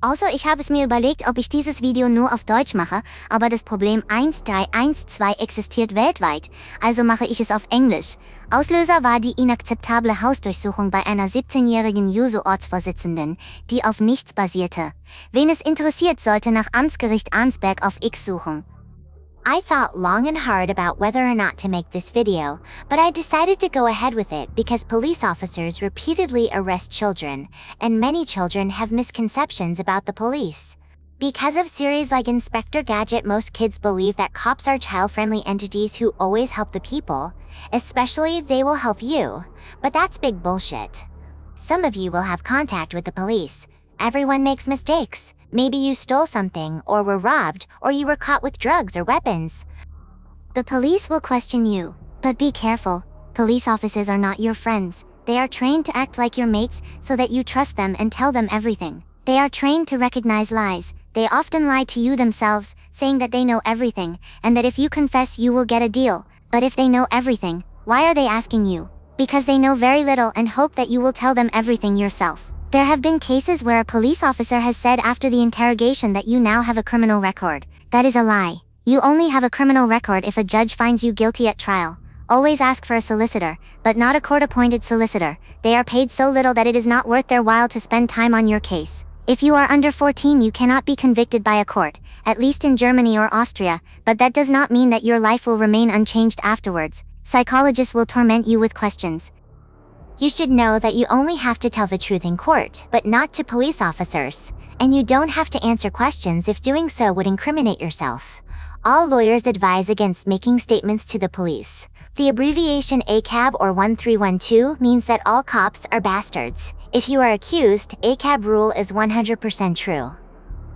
Also, ich habe es mir überlegt, ob ich dieses Video nur auf Deutsch mache, aber das Problem 1312 existiert weltweit, also mache ich es auf Englisch. Auslöser war die inakzeptable Hausdurchsuchung bei einer 17-jährigen Juso-Ortsvorsitzenden, die auf nichts basierte. Wen es interessiert, sollte nach Amtsgericht Arnsberg auf X suchen. I thought long and hard about whether or not to make this video, but I decided to go ahead with it because police officers repeatedly arrest children, and many children have misconceptions about the police. Because of series like Inspector Gadget, most kids believe that cops are child-friendly entities who always help the people, especially they will help you, but that's big bullshit. Some of you will have contact with the police. Everyone makes mistakes. Maybe you stole something, or were robbed, or you were caught with drugs or weapons. The police will question you, but be careful. Police officers are not your friends. They are trained to act like your mates so that you trust them and tell them everything. They are trained to recognize lies. They often lie to you themselves, saying that they know everything, and that if you confess you will get a deal. But if they know everything, why are they asking you? Because they know very little and hope that you will tell them everything yourself. There have been cases where a police officer has said after the interrogation that you now have a criminal record. That is a lie. You only have a criminal record if a judge finds you guilty at trial. Always ask for a solicitor, but not a court-appointed solicitor. They are paid so little that it is not worth their while to spend time on your case. If you are under 14, you cannot be convicted by a court, at least in Germany or Austria, but that does not mean that your life will remain unchanged afterwards. Psychologists will torment you with questions. You should know that you only have to tell the truth in court, but not to police officers. And you don't have to answer questions if doing so would incriminate yourself. All lawyers advise against making statements to the police. The abbreviation ACAB or 1312 means that all cops are bastards. If you are accused, ACAB rule is 100% true.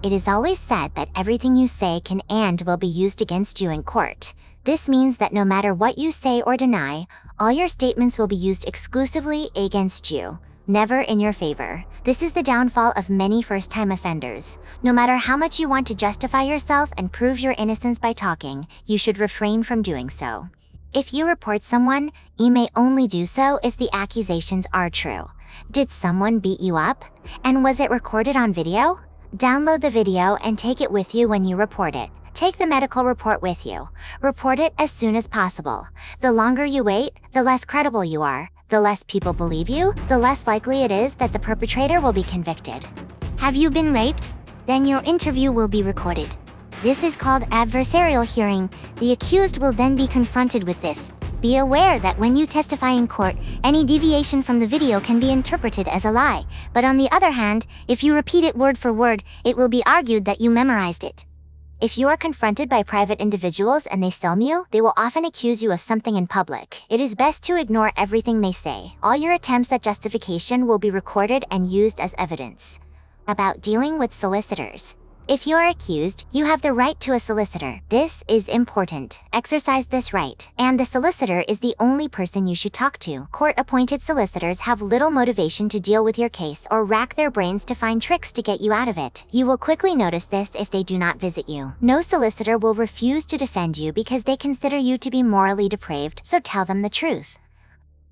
It is always said that everything you say can and will be used against you in court. This means that no matter what you say or deny, all your statements will be used exclusively against you, never in your favor. This is the downfall of many first-time offenders. No matter how much you want to justify yourself and prove your innocence by talking, you should refrain from doing so. If you report someone, you may only do so if the accusations are true. Did someone beat you up? And was it recorded on video? Download the video and take it with you when you report it. Take the medical report with you. Report it as soon as possible. The longer you wait, the less credible you are. The less people believe you, the less likely it is that the perpetrator will be convicted. Have you been raped? Then your interview will be recorded. This is called adversarial hearing. The accused will then be confronted with this. Be aware that when you testify in court, any deviation from the video can be interpreted as a lie. But on the other hand, if you repeat it word for word, it will be argued that you memorized it. If you are confronted by private individuals and they film you, they will often accuse you of something in public. It is best to ignore everything they say. All your attempts at justification will be recorded and used as evidence. About dealing with solicitors. If you are accused, you have the right to a solicitor. This is important. Exercise this right. And the solicitor is the only person you should talk to. Court-appointed solicitors have little motivation to deal with your case or rack their brains to find tricks to get you out of it. You will quickly notice this if they do not visit you. No solicitor will refuse to defend you because they consider you to be morally depraved, so tell them the truth.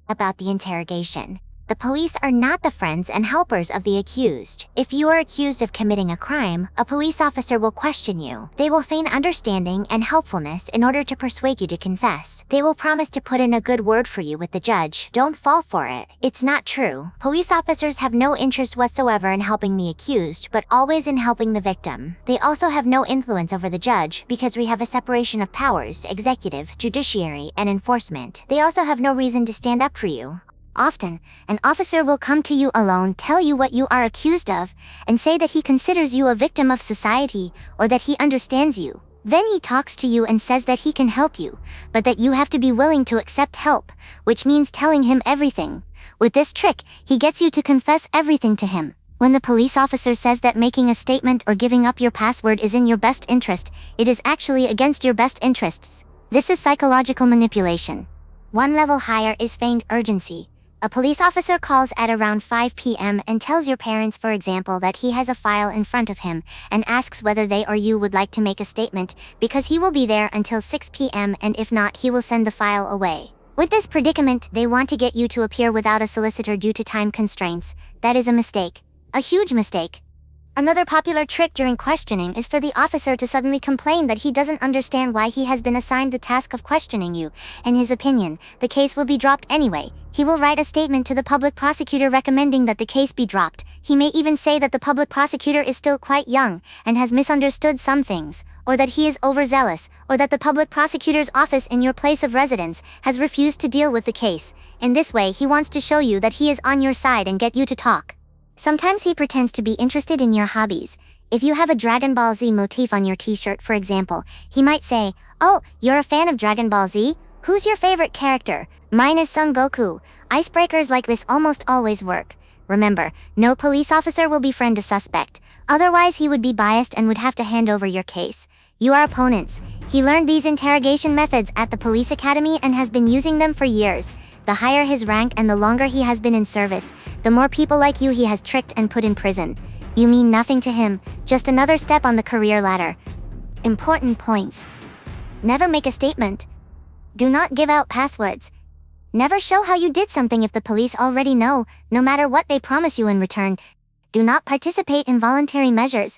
About the interrogation. The police are not the friends and helpers of the accused. If you are accused of committing a crime, a police officer will question you. They will feign understanding and helpfulness in order to persuade you to confess. They will promise to put in a good word for you with the judge. Don't fall for it. It's not true. Police officers have no interest whatsoever in helping the accused, but always in helping the victim. They also have no influence over the judge because we have a separation of powers, executive, judiciary, and enforcement. They also have no reason to stand up for you. Often, an officer will come to you alone, tell you what you are accused of, and say that he considers you a victim of society, or that he understands you. Then he talks to you and says that he can help you, but that you have to be willing to accept help, which means telling him everything. With this trick, he gets you to confess everything to him. When the police officer says that making a statement or giving up your password is in your best interest, it is actually against your best interests. This is psychological manipulation. One level higher is feigned urgency. A police officer calls at around 5 p.m. and tells your parents, for example, that he has a file in front of him and asks whether they or you would like to make a statement because he will be there until 6 p.m. and if not, he will send the file away. With this predicament, they want to get you to appear without a solicitor due to time constraints. That is a mistake. A huge mistake. Another popular trick during questioning is for the officer to suddenly complain that he doesn't understand why he has been assigned the task of questioning you. In his opinion, the case will be dropped anyway. He will write a statement to the public prosecutor recommending that the case be dropped. He may even say that the public prosecutor is still quite young and has misunderstood some things, or that he is overzealous, or that the public prosecutor's office in your place of residence has refused to deal with the case. In this way, he wants to show you that he is on your side and get you to talk. Sometimes he pretends to be interested in your hobbies. If you have a Dragon Ball Z motif on your t-shirt, for example, he might say, "Oh, you're a fan of Dragon Ball Z? Who's your favorite character? Mine is Son Goku." Icebreakers like this almost always work. Remember, no police officer will befriend a suspect. Otherwise, he would be biased and would have to hand over your case. You are opponents. He learned these interrogation methods at the police academy and has been using them for years. The higher his rank and the longer he has been in service, the more people like you he has tricked and put in prison. You mean nothing to him, just another step on the career ladder. Important points. Never make a statement. Do not give out passwords. Never show how you did something if the police already know, no matter what they promise you in return. Do not participate in voluntary measures.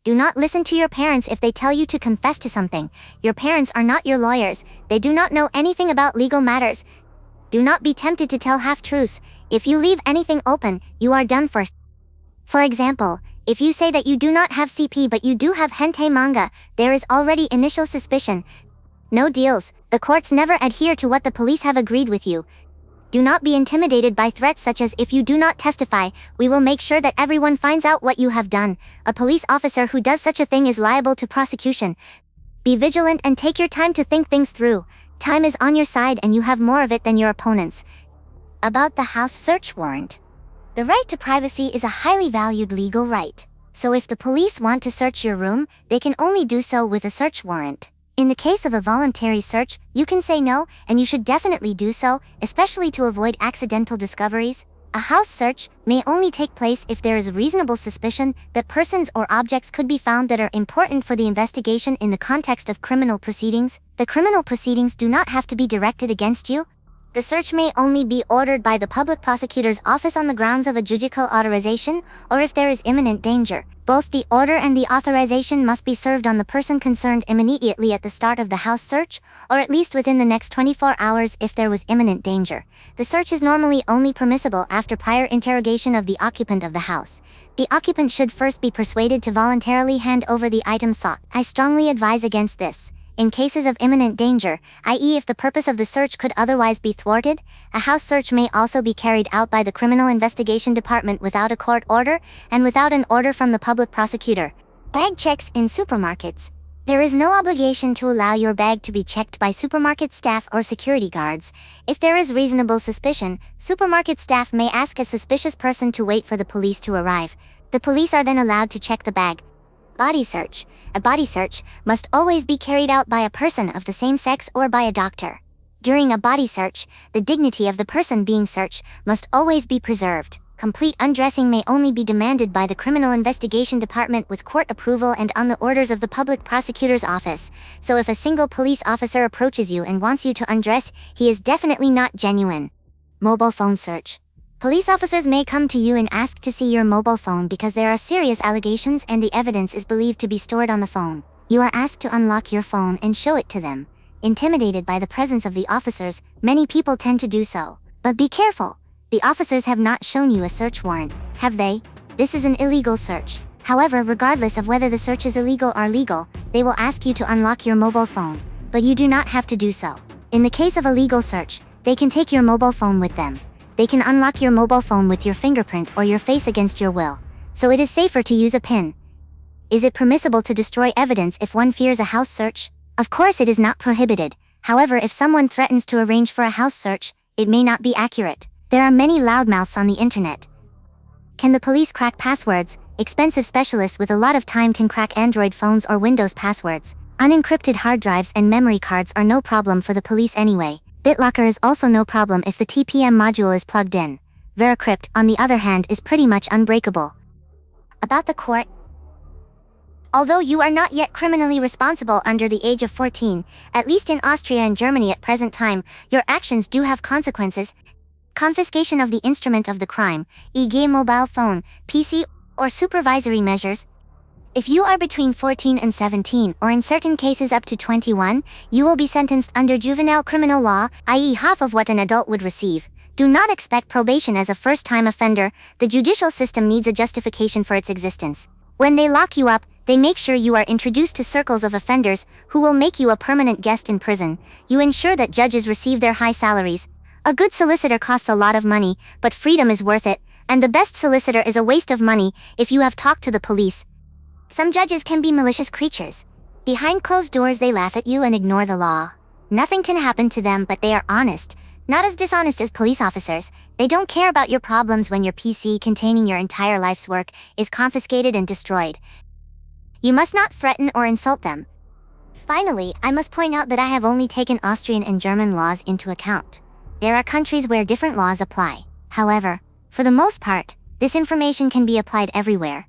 Do not listen to your parents if they tell you to confess to something. Your parents are not your lawyers. They do not know anything about legal matters. Do not be tempted to tell half-truths. If you leave anything open, you are done for. For example, if you say that you do not have CP but you do have hentai manga, there is already initial suspicion. No deals. The courts never adhere to what the police have agreed with you. Do not be intimidated by threats such as, "If you do not testify, we will make sure that everyone finds out what you have done." A police officer who does such a thing is liable to prosecution. Be vigilant and take your time to think things through. Time is on your side and you have more of it than your opponents. About the house search warrant. The right to privacy is a highly valued legal right. So if the police want to search your room, they can only do so with a search warrant. In the case of a voluntary search, you can say no, and you should definitely do so, especially to avoid accidental discoveries. A house search may only take place if there is reasonable suspicion that persons or objects could be found that are important for the investigation in the context of criminal proceedings. The criminal proceedings do not have to be directed against you. The search may only be ordered by the public prosecutor's office on the grounds of a judicial authorization, or if there is imminent danger. Both the order and the authorization must be served on the person concerned immediately at the start of the house search, or at least within the next 24 hours if there was imminent danger. The search is normally only permissible after prior interrogation of the occupant of the house. The occupant should first be persuaded to voluntarily hand over the item sought. I strongly advise against this. In cases of imminent danger, i.e. if the purpose of the search could otherwise be thwarted, a house search may also be carried out by the Criminal Investigation Department without a court order, and without an order from the public prosecutor. Bag checks in supermarkets. There is no obligation to allow your bag to be checked by supermarket staff or security guards. If there is reasonable suspicion, supermarket staff may ask a suspicious person to wait for the police to arrive. The police are then allowed to check the bag. Body search. A body search must always be carried out by a person of the same sex or by a doctor. During a body search, the dignity of the person being searched must always be preserved. Complete undressing may only be demanded by the Criminal Investigation Department with court approval and on the orders of the public prosecutor's office. So if a single police officer approaches you and wants you to undress, he is definitely not genuine. Mobile phone search. Police officers may come to you and ask to see your mobile phone because there are serious allegations and the evidence is believed to be stored on the phone. You are asked to unlock your phone and show it to them. Intimidated by the presence of the officers, many people tend to do so. But be careful. The officers have not shown you a search warrant, have they? This is an illegal search. However, regardless of whether the search is illegal or legal, they will ask you to unlock your mobile phone. But you do not have to do so. In the case of a legal search, they can take your mobile phone with them. They can unlock your mobile phone with your fingerprint or your face against your will. So it is safer to use a PIN. Is it permissible to destroy evidence if one fears a house search? Of course it is not prohibited. However, if someone threatens to arrange for a house search, it may not be accurate. There are many loudmouths on the internet. Can the police crack passwords? Expensive specialists with a lot of time can crack Android phones or Windows passwords. Unencrypted hard drives and memory cards are no problem for the police anyway. BitLocker is also no problem if the TPM module is plugged in. Veracrypt, on the other hand, is pretty much unbreakable. About the court. Although you are not yet criminally responsible under the age of 14, at least in Austria and Germany at present time, your actions do have consequences. Confiscation of the instrument of the crime, e.g. mobile phone, PC, or supervisory measures. If you are between 14 and 17, or in certain cases up to 21, you will be sentenced under juvenile criminal law, i.e. half of what an adult would receive. Do not expect probation as a first-time offender. The judicial system needs a justification for its existence. When they lock you up, they make sure you are introduced to circles of offenders who will make you a permanent guest in prison. You ensure that judges receive their high salaries. A good solicitor costs a lot of money, but freedom is worth it, and the best solicitor is a waste of money if you have talked to the police. Some judges can be malicious creatures. Behind closed doors they laugh at you and ignore the law. Nothing can happen to them, but they are honest. Not as dishonest as police officers. They don't care about your problems when your PC containing your entire life's work is confiscated and destroyed. You must not threaten or insult them. Finally, I must point out that I have only taken Austrian and German laws into account. There are countries where different laws apply. However, for the most part, this information can be applied everywhere.